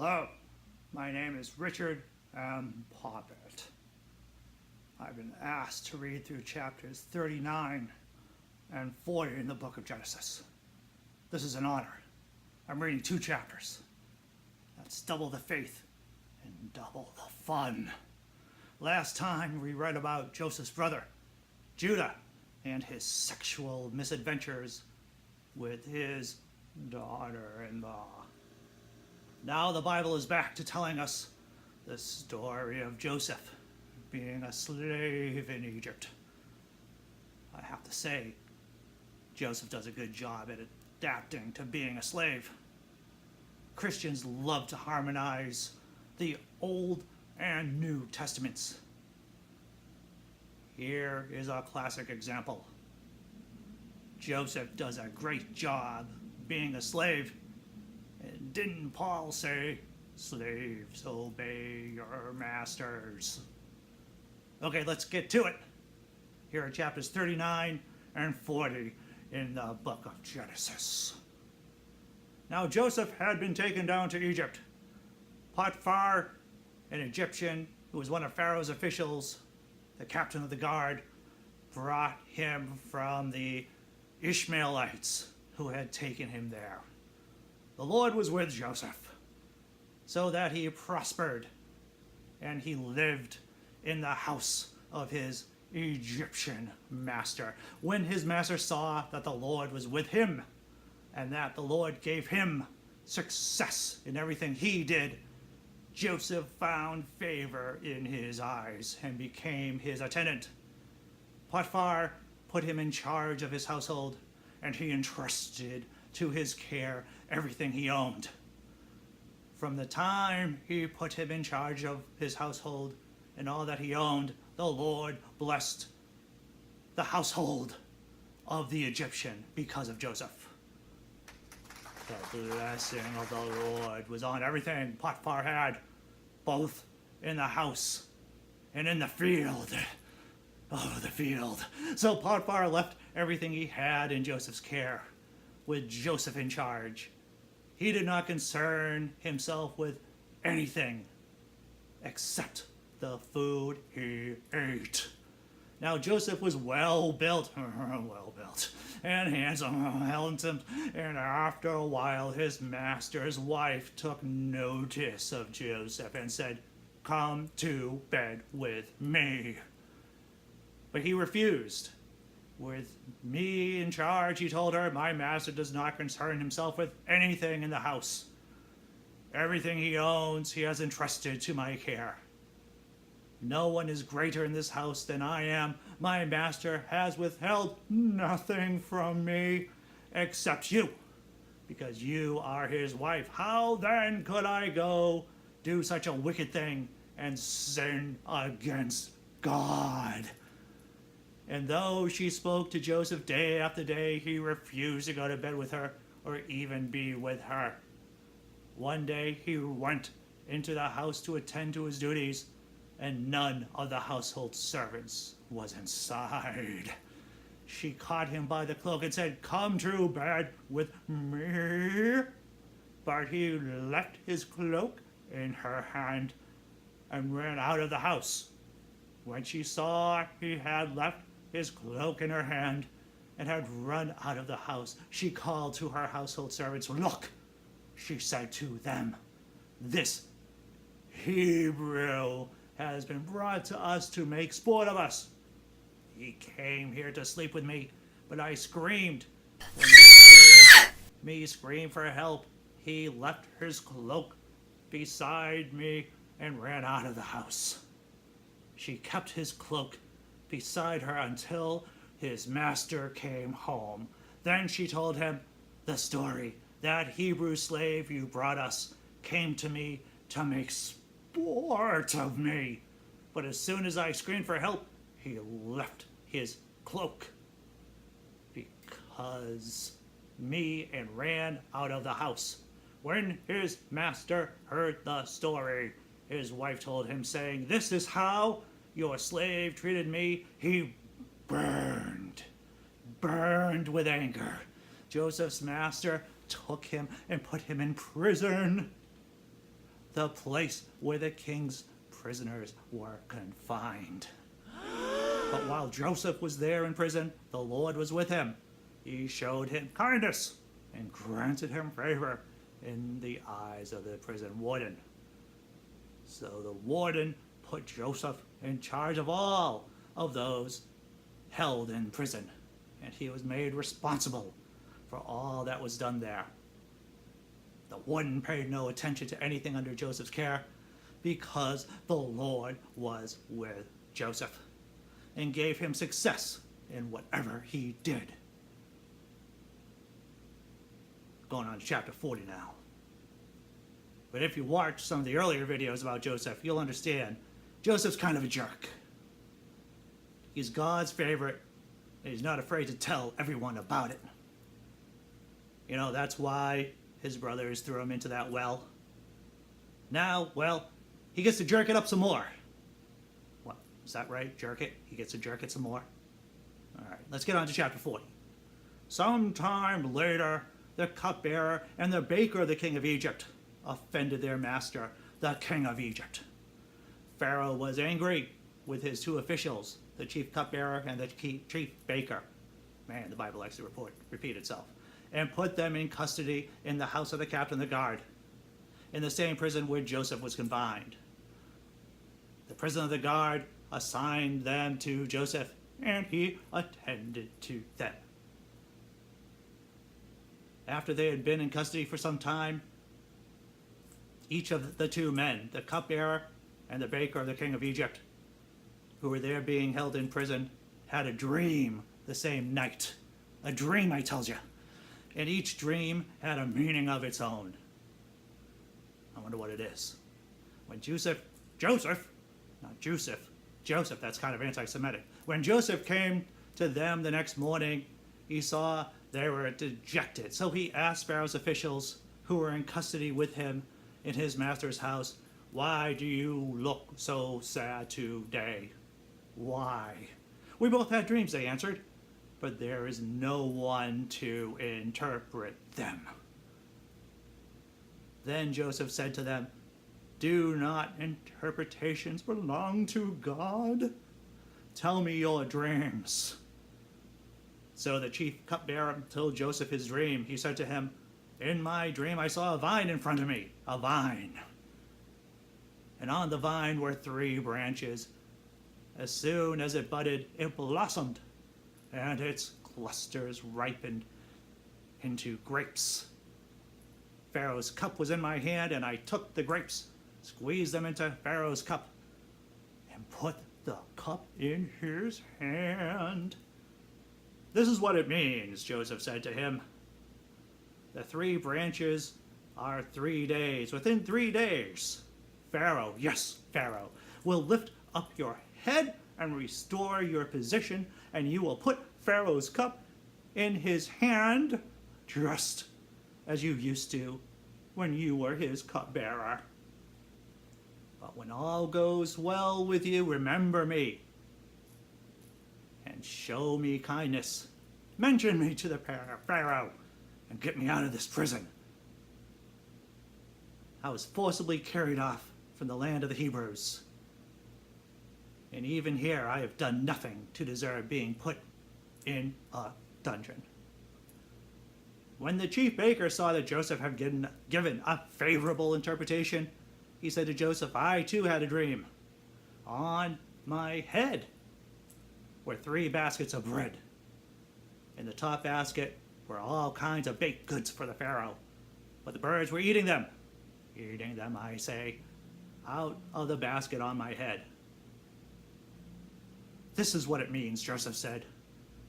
Hello, my name is Richard M. Poppet. I've been asked to read through chapters 39 and 40 in the book of Genesis. This is an honor. I'm reading 2 chapters. That's double the faith and double the fun. Last time we read about Joseph's brother, Judah, and his sexual misadventures with his daughter-in-law. Now the Bible is back to telling us the story of Joseph being a slave in Egypt. I have to say, Joseph does a good job at adapting to being a slave. Christians love to harmonize the Old and New Testaments. Here is a classic example. Joseph does a great job being a slave. And didn't Paul say, slaves, obey your masters? Okay, let's get to it. Here are chapters 39 and 40 in the book of Genesis. Now Joseph had been taken down to Egypt. Potiphar, an Egyptian who was one of Pharaoh's officials, the captain of the guard, brought him from the Ishmaelites who had taken him there. The Lord was with Joseph, so that he prospered, and he lived in the house of his Egyptian master. When his master saw that the Lord was with him, and that the Lord gave him success in everything he did, Joseph found favor in his eyes and became his attendant. Potiphar put him in charge of his household, and he entrusted to his care everything he owned. From the time he put him in charge of his household and all that he owned, the Lord blessed the household of the Egyptian because of Joseph. The blessing of the Lord was on everything Potiphar had, both in the house and in the field. Oh, the field. So Potiphar left everything he had in Joseph's care, with Joseph in charge. He did not concern himself with anything except the food he ate. Now Joseph was well built, and handsome, and after a while his master's wife took notice of Joseph and said, "Come to bed with me." But he refused. "With me in charge," he told her, "my master does not concern himself with anything in the house. Everything he owns he has entrusted to my care. No one is greater in this house than I am. My master has withheld nothing from me except you, because you are his wife. How then could I go do such a wicked thing and sin against God?" And though she spoke to Joseph day after day, he refused to go to bed with her or even be with her. One day he went into the house to attend to his duties, and none of the household servants was inside. She caught him by the cloak and said, "Come to bed with me." But he left his cloak in her hand and ran out of the house. When she saw he had left his cloak in her hand and had run out of the house, she called to her household servants. "Look," she said to them, "this Hebrew has been brought to us to make sport of us. He came here to sleep with me, but I screamed. When he heard me scream for help, he left his cloak beside me and ran out of the house." She kept his cloak beside her until his master came home. Then she told him the story. "That Hebrew slave you brought us came to me to make sport of me. But as soon as I screamed for help, he left his cloak because me and ran out of the house." When his master heard the story, his wife told him, saying, "This is how your slave treated me." He burned with anger. Joseph's master took him and put him in prison. the place where the king's prisoners were confined. But while Joseph was there in prison, the Lord was with him. He showed him kindness and granted him favor in the eyes of the prison warden. So the warden put Joseph in charge of all of those held in prison, and he was made responsible for all that was done there. The warden paid no attention to anything under Joseph's care because the Lord was with Joseph and gave him success in whatever he did. Going on to chapter 40 now. But if you watch some of the earlier videos about Joseph, you'll understand Joseph's kind of a jerk. He's God's favorite, and he's not afraid to tell everyone about it. You know, that's why his brothers threw him into that well. Now, well, he gets to jerk it up some more. What, is that right? Jerk it? He gets to jerk it some more? All right, let's get on to chapter 40. Sometime later, the cupbearer and the baker of the king of Egypt offended their master, the king of Egypt. Pharaoh was angry with his two officials, the chief cupbearer and the chief baker. Man, the Bible likes to repeat itself. And put them in custody in the house of the captain of the guard, in the same prison where Joseph was confined. The prison of the guard assigned them to Joseph, and he attended to them. After they had been in custody for some time, each of the two men, the cupbearer and the baker of the king of Egypt, who were there being held in prison, had a dream the same night. A dream, I tells you. And each dream had a meaning of its own. I wonder what it is. When Joseph, that's kind of anti-Semitic. When Joseph came to them the next morning, he saw they were dejected. So he asked Pharaoh's officials who were in custody with him in his master's house, "Why do you look so sad today?" "Why?" "We both had dreams," they answered, "but there is no one to interpret them." Then Joseph said to them, "Do not interpretations belong to God? Tell me your dreams." So the chief cupbearer told Joseph his dream. He said to him, "In my dream I saw a vine in front of me, a vine. And on the vine were 3 branches. As soon as it budded, it blossomed, and its clusters ripened into grapes. Pharaoh's cup was in my hand, and I took the grapes, squeezed them into Pharaoh's cup, and put the cup in his hand." "This is what it means," Joseph said to him. "The 3 branches are 3 days. Within 3 days, Pharaoh, yes, Pharaoh, will lift up your head and restore your position, and you will put Pharaoh's cup in his hand just as you used to when you were his cupbearer. But when all goes well with you, remember me and show me kindness. Mention me to the Pharaoh and get me out of this prison. I was forcibly carried off from the land of the Hebrews, and even here I have done nothing to deserve being put in a dungeon." When the chief baker saw that Joseph had given a favorable interpretation, he said to Joseph, "I too had a dream. On my head were 3 baskets of bread. In the top basket were all kinds of baked goods for the Pharaoh, but the birds were eating them, I say, out of the basket on my head." "This is what it means," Joseph said.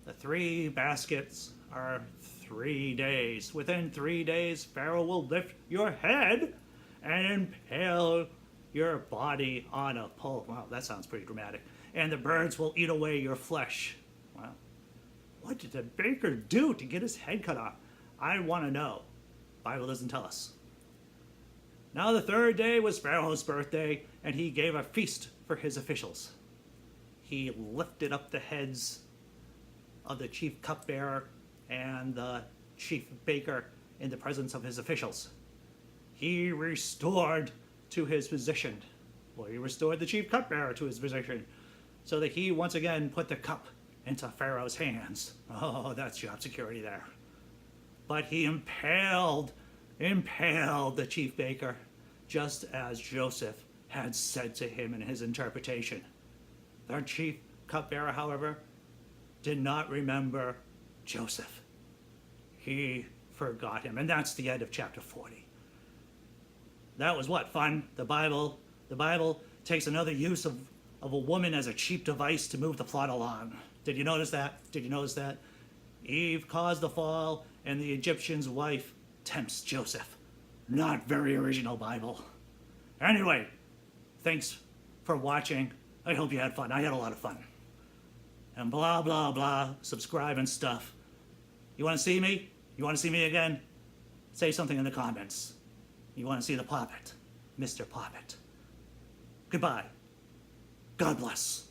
"The 3 baskets are 3 days. Within 3 days, Pharaoh will lift your head and impale your body on a pole." Wow, that sounds pretty dramatic. "And the birds will eat away your flesh." Wow. What did the baker do to get his head cut off? I want to know. The Bible doesn't tell us. Now the 3rd day was Pharaoh's birthday, and he gave a feast for his officials. He lifted up the heads of the chief cupbearer and the chief baker in the presence of his officials. He restored to his position. Well, he restored the chief cupbearer to his position so that he once again put the cup into Pharaoh's hands. Oh, that's job security there. But he impaled the chief baker, just as Joseph had said to him in his interpretation. The chief cupbearer, however, did not remember Joseph. He forgot him, and that's the end of chapter 40. That was what, fun? The Bible takes another use of a woman as a cheap device to move the plot along. Did you notice that? Did you notice that? Eve caused the fall, and the Egyptian's wife tempts Joseph. Not very original Bible. Anyway, thanks for watching. I hope you had fun. I had a lot of fun. And blah, blah, blah, subscribe and stuff. You want to see me? You want to see me again? Say something in the comments. You want to see the Poppet? Mr. Poppet. Goodbye. God bless.